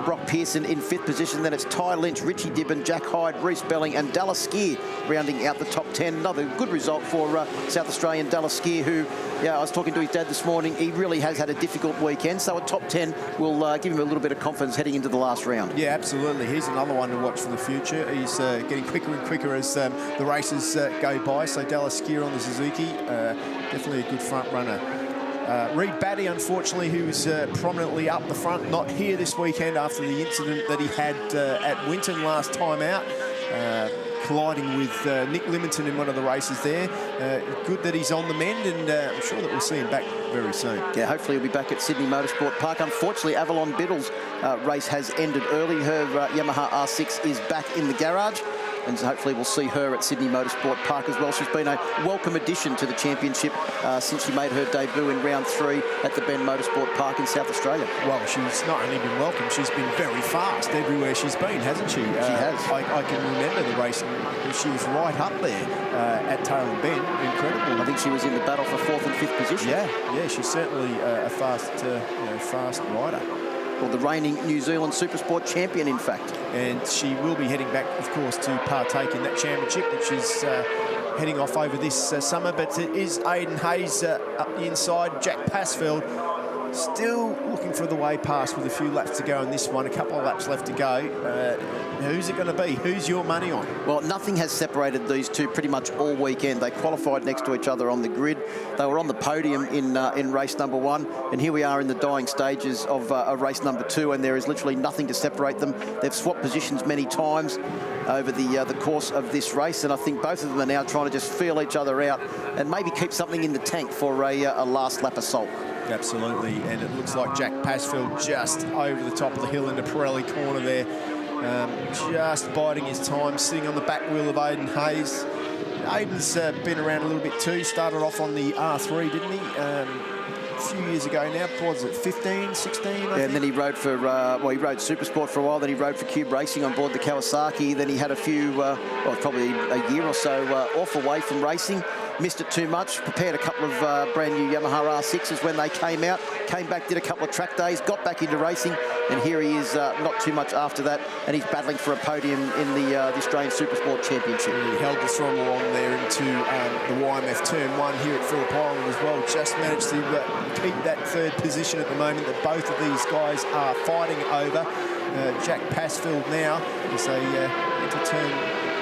Brock Pearson in fifth position. Then it's Ty Lynch, Richie Dibben, Jack Hyde, Reece Belling, and Dallas Skier rounding out the top 10. Another good result for South Australian Dallas Skier, who, I was talking to his dad this morning. He really has had a difficult weekend, so a top 10 will give him a little bit of confidence heading into the last round. Yeah, absolutely. He's another one to watch for the future. He's getting quicker and quicker as the races go by. So Dallas Skier on the Suzuki, definitely a good front runner. Reed Batty, unfortunately, who was prominently up the front, not here this weekend after the incident that he had at Winton last time out, colliding with Nick Leamington in one of the races there. Good that he's on the mend, and I'm sure that we'll see him back very soon. Yeah, hopefully he'll be back at Sydney Motorsport Park. Unfortunately, Avalon Biddle's race has ended early. Her Yamaha R6 is back in the garage, and so hopefully we'll see her at Sydney Motorsport Park as well. She's been a welcome addition to the championship since she made her debut in round 3 at the Bend Motorsport Park in South Australia. Well, she's not only been welcome, she's been very fast everywhere she's been, hasn't she? She has. I can remember the racing. She was right up there at Tailem Bend. Incredible. I think she was in the battle for 4th and 5th position. Yeah, she's certainly a fast, fast rider. Well, the reigning New Zealand Supersport champion, in fact. And she will be heading back, of course, to partake in that championship, which is heading off over this summer. But it is Aidan Hayes up the inside. Jack Passfield still looking for the way past with a few laps to go in this one. A couple of laps left to go. Who's it going to be? Who's your money on? Well, nothing has separated these two pretty much all weekend. They qualified next to each other on the grid. They were on the podium in race number 1, and here we are in the dying stages of race number 2, and there is literally nothing to separate them. They've swapped positions many times over the course of this race, and I think both of them are now trying to just feel each other out and maybe keep something in the tank for a last lap assault. Absolutely, and it looks like Jack Passfield just over the top of the hill in the Pirelli corner there, just biding his time, sitting on the back wheel of Aidan Hayes. Aidan's been around a little bit too. Started off on the R3, didn't he? A few years ago now. What was it, 15, 16? I think? And then he rode for, he rode Supersport for a while. Then he rode for Cube Racing on board the Kawasaki. Then he had a few, probably a year or so off away from racing. Missed it too much, prepared a couple of brand new Yamaha R6s when they came out, came back, did a couple of track days, got back into racing, and here he is not too much after that, and he's battling for a podium in the Australian Supersport Championship. He held the throttle on there into the YMF Turn 1 here at Phillip Island as well. Just managed to keep that third position at the moment that both of these guys are fighting over. Jack Passfield now, as they enter turn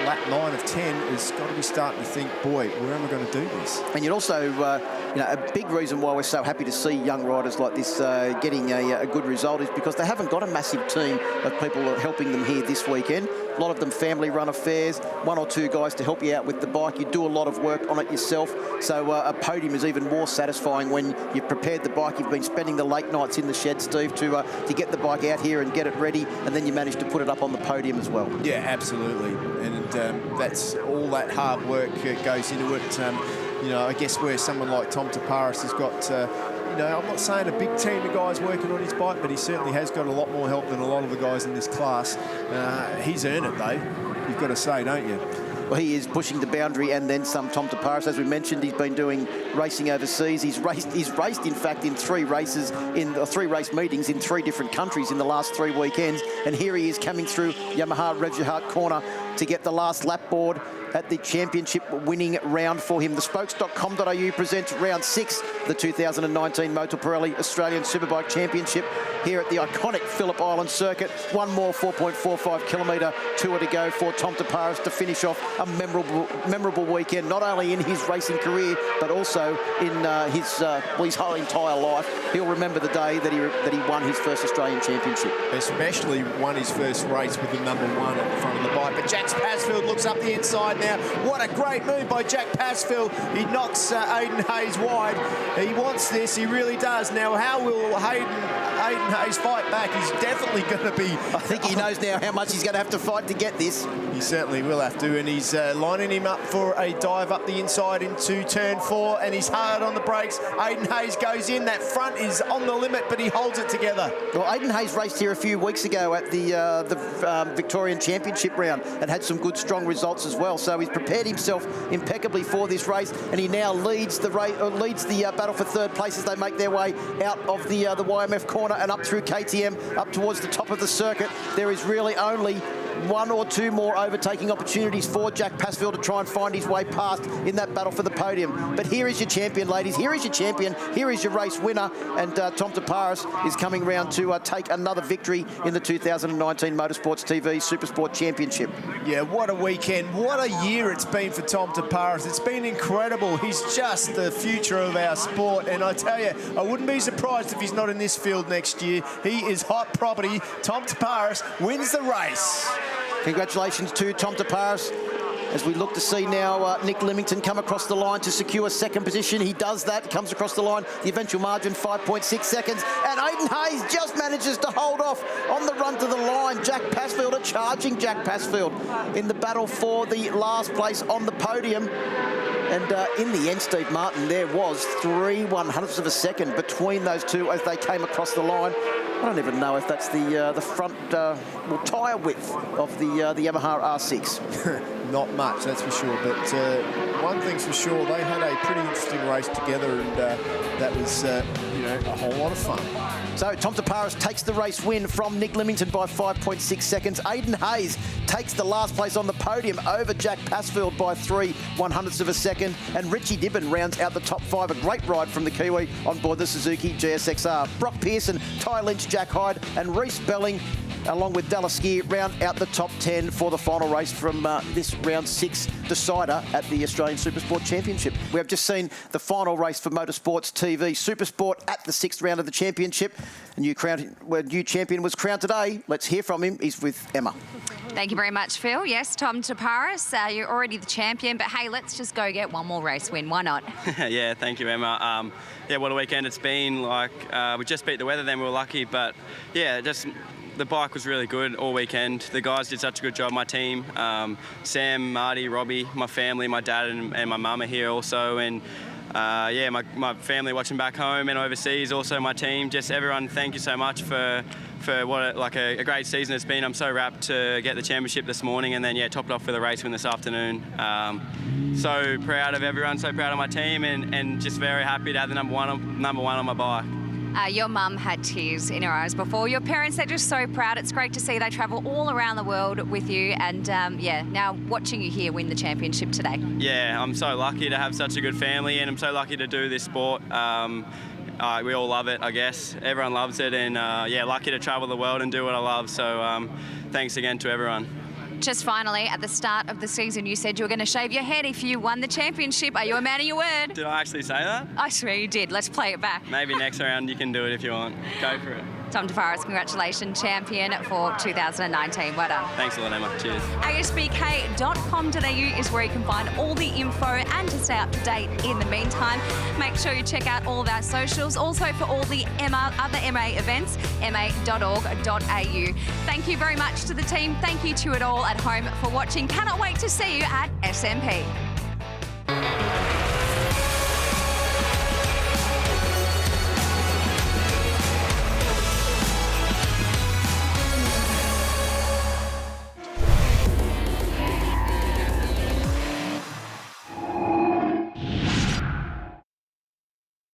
lap 9 of 10, has got to be starting to think, boy, where am I going to do this? And you'd also, a big reason why we're so happy to see young riders like this getting a good result is because they haven't got a massive team of people helping them here this weekend. A lot of them family-run affairs, 1 or 2 guys to help you out with the bike. You do a lot of work on it yourself, so a podium is even more satisfying when you've prepared the bike. You've been spending the late nights in the shed, Steve, to get the bike out here and get it ready, and then you manage to put it up on the podium as well. Yeah, absolutely, and that's all that hard work goes into it. I guess where someone like Tom Taparis has got, I'm not saying a big team of guys working on his bike, but he certainly has got a lot more help than a lot of the guys in this class. He's earned it, though. You've got to say, don't you? Well, he is pushing the boundary and then some. Tom Taparis, as we mentioned, he's been doing racing overseas. He's raced, in fact, in 3 races, in 3 race meetings in 3 different countries in the last 3 weekends. And here he is coming through Yamaha Rev's Your Heart corner to get the last lap board at the championship winning round for him. The Spokes.com.au presents round 6, the 2019 Motor Pirelli Australian Superbike Championship here at the iconic Phillip Island circuit. One more 4.45 kilometre tour to go for Tom Taparis to finish off a memorable weekend, not only in his racing career, but also in his whole entire life. He'll remember the day that he won his first Australian Championship. Especially won his first race with the number 1 at the front of the bike. But Jack Pasfield looks up the inside now. What a great move by Jack Pasfield. He knocks Aidan Hayes wide. He wants this, he really does. Now, how will Aidan Hayes fight back? He's definitely going to be... I think he knows now how much he's going to have to fight to get this. He certainly will have to, and he's lining him up for a dive up the inside into turn 4, and he's hard on the brakes. Aidan Hayes goes in. That front is on the limit, but he holds it together. Well, Aidan Hayes raced here a few weeks ago at the Victorian Championship round and had some good, strong results as well. So he's prepared himself impeccably for this race, and he now leads the battle for third place as they make their way out of the YMF corner and up through KTM, up towards the top of the circuit. There is really only 1 or 2 more overtaking opportunities for Jack Pasfield to try and find his way past in that battle for the podium. But here is your champion, ladies. Here is your champion. Here is your race winner. And Tom Taparis is coming round to take another victory in the 2019 MotorsportsTV Supersport Championship. Yeah, what a weekend. What a year it's been for Tom Taparis. It's been incredible. He's just the future of our sport. And I tell you, I wouldn't be surprised if he's not in this field next year. He is hot property. Tom Taparis wins the race. Congratulations to Tom Taparis as we look to see now Nick Leamington come across the line to secure second position. He does that, comes across the line. The eventual margin, 5.6 seconds. And Aidan Hayes just manages to hold off on the run to the line. Jack Pasfield, a charging Jack Pasfield in the battle for the last place on the podium. And in the end, Steve Martin, there was 3/100ths of a second between those two as they came across the line. I don't even know if that's the front tyre width of the Yamaha R6. Not much, that's for sure. But one thing's for sure, they had a pretty interesting race together, and that was a whole lot of fun. So Tom Taparis takes the race win from Nick Leamington by 5.6 seconds. Aidan Hayes takes the last place on the podium over Jack Pasfield by 3/100ths of a second. And Richie Dibbon rounds out the top 5. A great ride from the Kiwi on board the Suzuki GSXR. Brock Pearson, Ty Lynch, Jack Hyde and Reece Belling, along with Dallas Gear, round out the top 10 for the final race from this round 6 decider at the Australian Supersport Championship. We have just seen the final race for MotorsportsTV Supersport at the 6th round of the championship. A new champion was crowned today. Let's hear from him. He's with Emma. Thank you very much, Phil. Yes, Tom Taparis, you're already the champion, but hey, let's just go get one more race win. Why not? Yeah, thank you, Emma. Yeah, what a weekend it's been. Like, we just beat the weather, then we were lucky, but yeah, just the bike was really good all weekend. The guys did such a good job, my team. Sam, Marty, Robbie, my family, my dad and my mum are here also, and yeah, my family watching back home and overseas, also my team. Just everyone, thank you so much for what a great season it's been. I'm so rapt to get the championship this morning and then top it off with a race win this afternoon. So proud of everyone, so proud of my team, and just very happy to have the number one on my bike. Your mum had tears in her eyes before. Your parents, they're just so proud. It's great to see they travel all around the world with you, and yeah, now watching you here win the championship today. Yeah, I'm so lucky to have such a good family, and I'm so lucky to do this sport. We all love it, I guess. Everyone loves it, and yeah, lucky to travel the world and do what I love. So thanks again to everyone. Just finally, at the start of the season, you said you were going to shave your head if you won the championship. Are you a man of your word? Did I actually say that? I swear you did. Let's play it back. Maybe next round you can do it if you want. Go for it. Tom Taparis, congratulations, champion for 2019. Well done. Thanks a lot, Emma. Cheers. ASBK.com.au is where you can find all the info and to stay up to date in the meantime. Make sure you check out all of our socials. Also for all the other MA events, ma.org.au. Thank you very much to the team. Thank you to it all at home for watching. Cannot wait to see you at SMP.